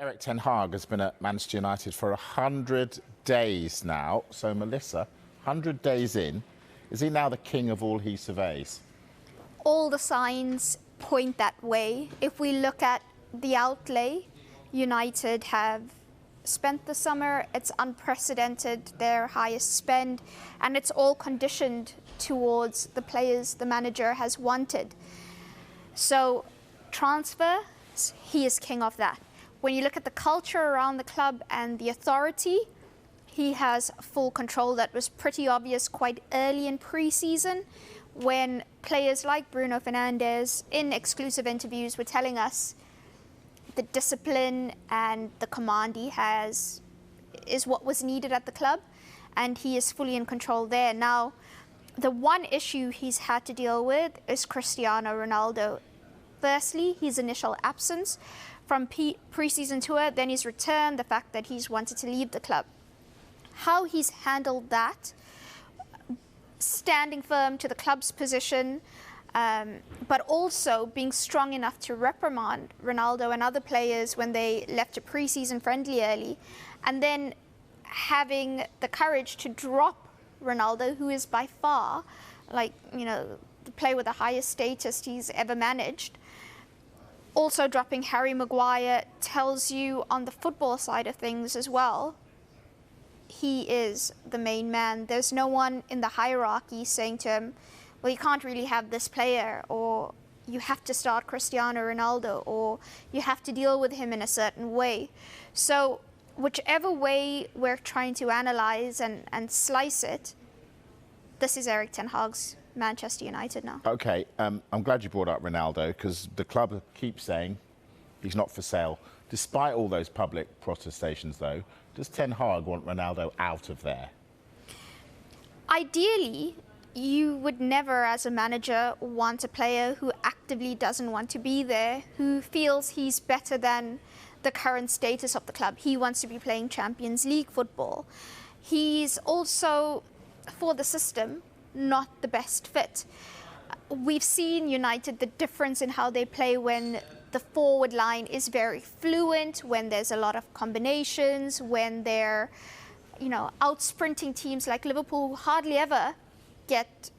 Erik ten Hag has been at Manchester United for 100 days now. So, Melissa, 100 days in, is he now the king of all he surveys? All the signs point that way. If we look at the outlay, United have spent the summer. It's unprecedented, their highest spend, and it's all conditioned towards the players the manager has wanted. So, transfers, he is king of that. When you look at the culture around the club and the authority, he has full control. That was pretty obvious quite early in pre-season when players like Bruno Fernandes in exclusive interviews were telling us the discipline and the command he has is what was needed at the club, and he is fully in control there. Now, the one issue he's had to deal with is Cristiano Ronaldo. Firstly, his initial absence from pre-season tour, then his return, the fact that he's wanted to leave the club. How he's handled that, standing firm to the club's position, but also being strong enough to reprimand Ronaldo and other players when they left a pre-season friendly early, and then having the courage to drop Ronaldo, who is by far, the player with the highest status he's ever managed. Also dropping Harry Maguire tells you on the football side of things as well, he is the main man. There's no one in the hierarchy saying to him, well, you can't really have this player, or you have to start Cristiano Ronaldo, or you have to deal with him in a certain way. So whichever way we're trying to analyze and slice it, this is Erik ten Hag's Manchester United now. OK, I'm glad you brought up Ronaldo, because the club keeps saying he's not for sale. Despite all those public protestations, though, does Ten Hag want Ronaldo out of there? Ideally, you would never, as a manager, want a player who actively doesn't want to be there, who feels he's better than the current status of the club. He wants to be playing Champions League football. He's also, for the system, not the best fit. We've seen United, the difference in how they play when the forward line is very fluent, when there's a lot of combinations, when they're, out sprinting teams like Liverpool who hardly ever get,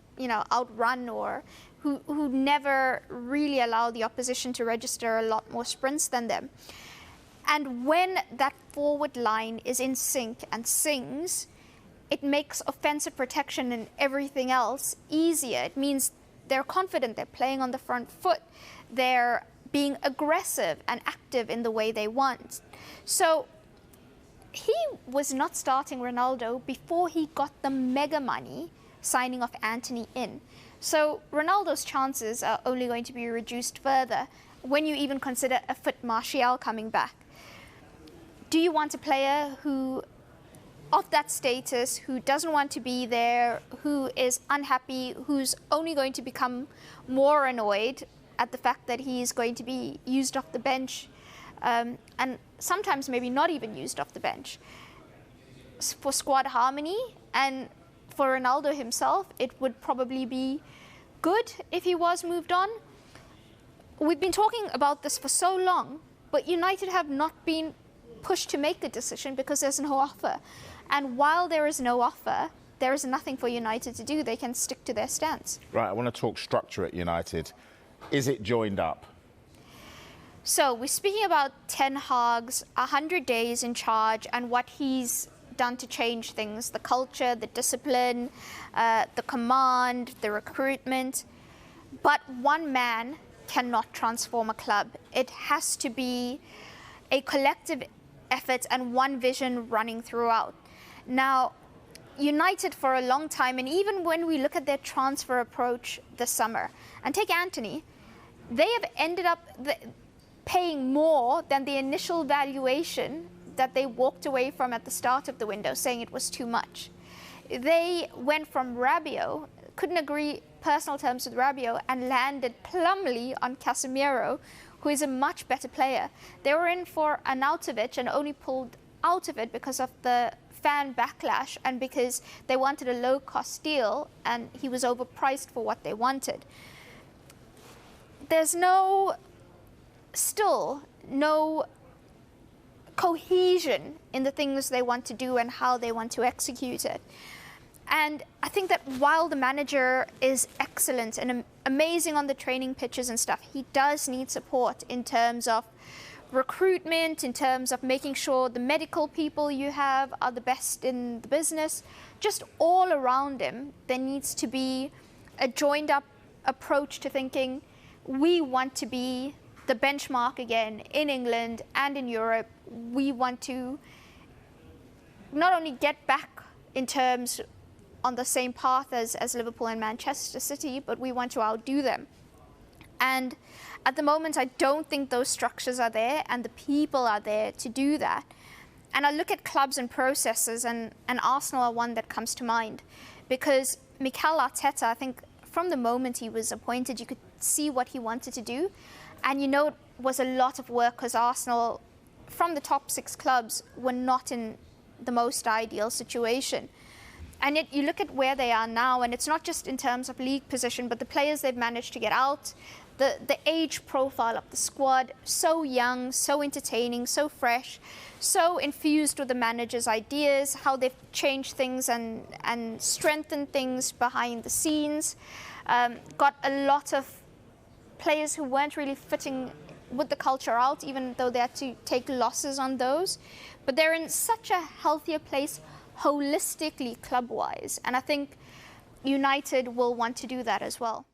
outrun, or who never really allow the opposition to register a lot more sprints than them. And when that forward line is in sync and sings, it makes offensive protection and everything else easier. It means they're confident, they're playing on the front foot, they're being aggressive and active in the way they want. So he was not starting Ronaldo before he got the mega money signing off Antony in. So Ronaldo's chances are only going to be reduced further when you even consider a fit Martial coming back. Do you want a player who, of that status, who doesn't want to be there, who is unhappy, who's only going to become more annoyed at the fact that he's going to be used off the bench, and sometimes maybe not even used off the bench? For squad harmony and for Ronaldo himself, it would probably be good if he was moved on. We've been talking about this for so long, but United have not been pushed to make a decision because there's no offer. And while there is no offer, there is nothing for United to do. They can stick to their stance. Right, I want to talk structure at United. Is it joined up? So we're speaking about Ten Hag's 100 days in charge and what he's done to change things, the culture, the discipline, the command, the recruitment. But one man cannot transform a club. It has to be a collective effort and one vision running throughout. Now, United for a long time, and even when we look at their transfer approach this summer, and take Antony, they have ended up paying more than the initial valuation that they walked away from at the start of the window, saying it was too much. They went from Rabiot, couldn't agree personal terms with Rabiot, and landed plumly on Casemiro, who is a much better player. They were in for Arnautovic and only pulled out of it because of the fan backlash and because they wanted a low-cost deal and he was overpriced for what they wanted. There's still no cohesion in the things they want to do and how they want to execute it. And I think that while the manager is excellent and amazing on the training pitches and stuff, he does need support in terms of recruitment, in terms of making sure the medical people you have are the best in the business. Just all around him, there needs to be a joined up approach to thinking, we want to be the benchmark again in England and in Europe. We want to not only get back in terms on the same path as Liverpool and Manchester City, but we want to outdo them. And at the moment, I don't think those structures are there and the people are there to do that. And I look at clubs and processes, and Arsenal are one that comes to mind. Because Mikel Arteta, I think from the moment he was appointed, you could see what he wanted to do. And it was a lot of work because Arsenal, from the top 6 clubs, were not in the most ideal situation. And yet you look at where they are now, and it's not just in terms of league position, but the players they've managed to get out, the age profile of the squad, so young, so entertaining, so fresh, so infused with the manager's ideas, how they've changed things and strengthened things behind the scenes. Got a lot of players who weren't really fitting with the culture out, even though they had to take losses on those. But they're in such a healthier place holistically club-wise. And I think United will want to do that as well.